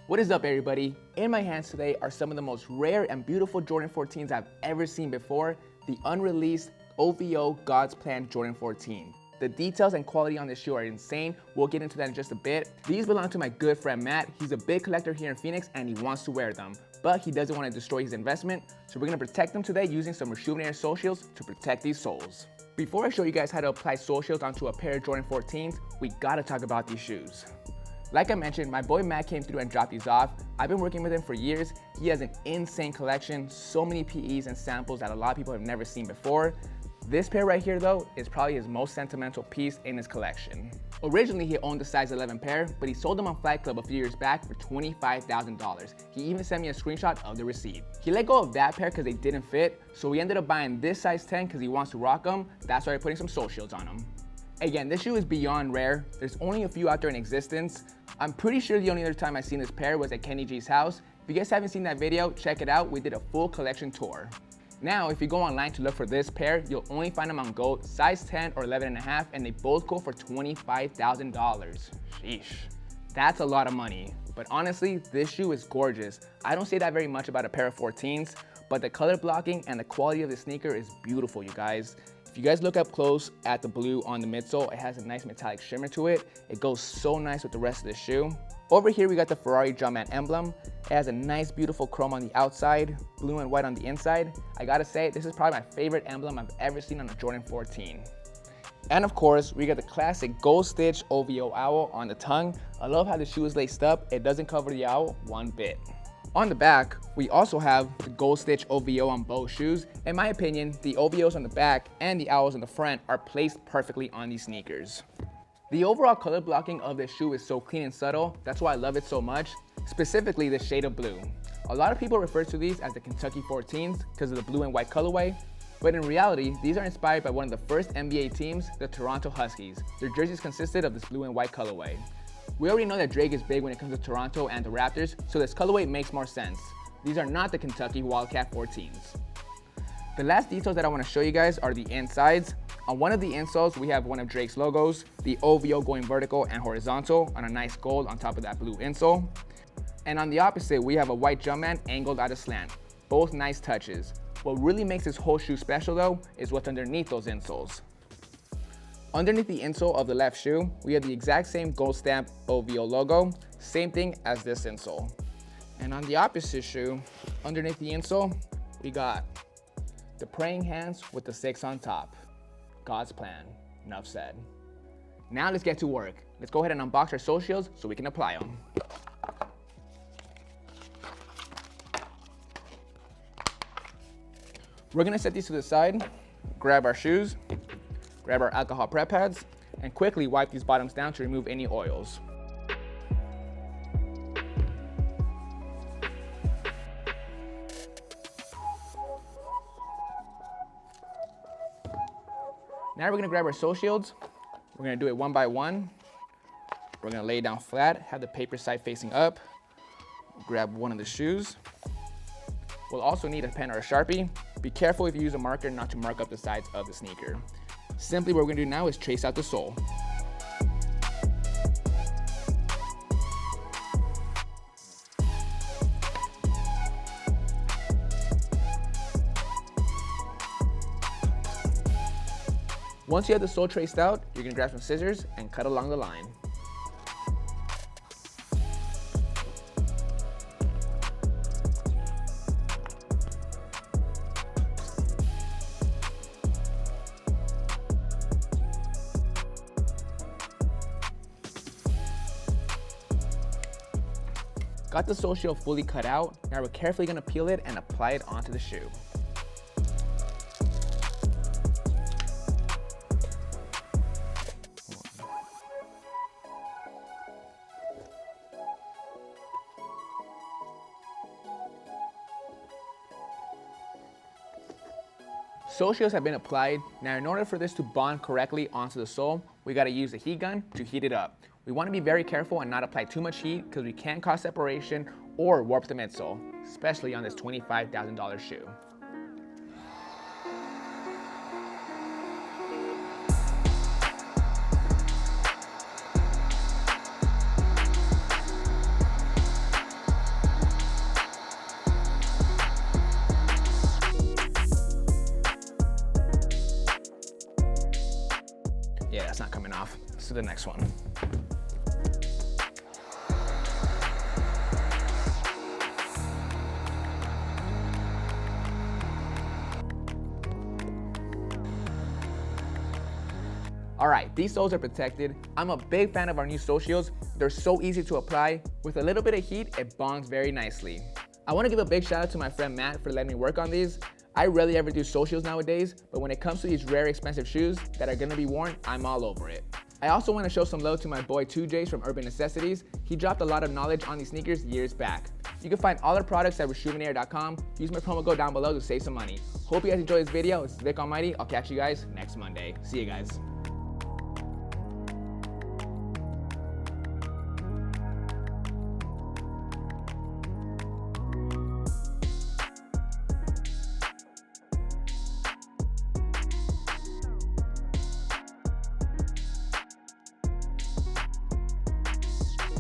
What is up, everybody? In my hands today are some of the most rare and beautiful Jordan 14s I've ever seen before, the unreleased OVO God's Plan Jordan 14. The details and quality on this shoe are insane. We'll get into that in just a bit. These belong to my good friend Matt. He's a big collector here in Phoenix and he wants to wear them, but he doesn't want to destroy his investment, so we're going to protect them today using some RESHOEVN8R Sole Shields to protect these soles. Before I show you guys how to apply Sole Shields onto a pair of Jordan 14s, we gotta talk about these shoes. Like I mentioned, my boy Matt came through and dropped these off. I've been working with him for years. He has an insane collection, so many PEs and samples that a lot of people have never seen before. This pair right here though is probably his most sentimental piece in his collection. Originally he owned the size 11 pair, but he sold them on Flight Club a few years back for $25,000. He even sent me a screenshot of the receipt. He let go of that pair because they didn't fit, so we ended up buying this size 10 because he wants to rock them. That's why we're putting some Sole Shields on them. Again, this shoe is beyond rare. There's only a few out there in existence. I'm pretty sure the only other time I've seen this pair was at Kenny G's house. If you guys haven't seen that video, check it out. We did a full collection tour. Now, if you go online to look for this pair, you'll only find them on GOAT, size 10 or 11.5, and they both go for $25,000. Sheesh. That's a lot of money. But honestly, this shoe is gorgeous. I don't say that very much about a pair of 14s, but the color blocking and the quality of the sneaker is beautiful, you guys. If you guys look up close at the blue on the midsole, it has a nice metallic shimmer to it. It goes so nice with the rest of the shoe. Over here, we got the Ferrari Jumpman emblem. It has a nice, beautiful chrome on the outside, blue and white on the inside. I gotta say, this is probably my favorite emblem I've ever seen on a Jordan 14. And of course, we got the classic gold stitch OVO owl on the tongue. I love how the shoe is laced up. It doesn't cover the owl one bit. On the back, we also have the gold stitch OVO on both shoes. In my opinion, the OVOs on the back and the owls on the front are placed perfectly on these sneakers. The overall color blocking of this shoe is so clean and subtle. That's why I love it so much, specifically the shade of blue. A lot of people refer to these as the Kentucky 14s because of the blue and white colorway, but in reality, these are inspired by one of the first NBA teams, the Toronto Huskies. Their jerseys consisted of this blue and white colorway. We already know that Drake is big when it comes to Toronto and the Raptors, so this colorway makes more sense. These are not the Kentucky Wildcat 14s. The last details that I want to show you guys are the insides. On one of the insoles, we have one of Drake's logos, the OVO going vertical and horizontal on a nice gold on top of that blue insole. And on the opposite, we have a white Jumpman angled at a slant. Both nice touches. What really makes this whole shoe special though is what's underneath those insoles. Underneath the insole of the left shoe, we have the exact same gold stamp OVO logo, same thing as this insole. And on the opposite shoe, underneath the insole, we got the praying hands with the 6 on top. God's plan. Enough said. Now let's get to work. Let's go ahead and unbox our Sole Shields so we can apply them. We're gonna set these to the side, grab our shoes, grab our alcohol prep pads, and quickly wipe these bottoms down to remove any oils. Now we're gonna grab our Sole Shields. We're gonna do it one by one. We're gonna lay it down flat, have the paper side facing up. Grab one of the shoes. We'll also need a pen or a Sharpie. Be careful if you use a marker not to mark up the sides of the sneaker. Simply what we're gonna do now is trace out the sole. Once you have the sole traced out, you're gonna grab some scissors and cut along the line. Got the Sole Shield fully cut out. Now we're carefully gonna peel it and apply it onto the shoe. Sole Shields have been applied. Now in order for this to bond correctly onto the sole, we gotta use a heat gun to heat it up. We wanna be very careful and not apply too much heat because we can cause separation or warp the midsole, especially on this $25,000 shoe. to the next one. All right, these soles are protected. I'm a big fan of our new Sole Shields. They're so easy to apply. With a little bit of heat, it bongs very nicely. I want to give a big shout out to my friend Matt for letting me work on these. I rarely ever do Sole Shields nowadays, but when it comes to these rare expensive shoes that are gonna be worn, I'm all over it. I also want to show some love to my boy 2Js from Urban Necessities. He dropped a lot of knowledge on these sneakers years back. You can find all our products at RESHOEVN8R.com. Use my promo code down below to save some money. Hope you guys enjoyed this video. This is Vick Almighty. I'll catch you guys next Monday. See you guys.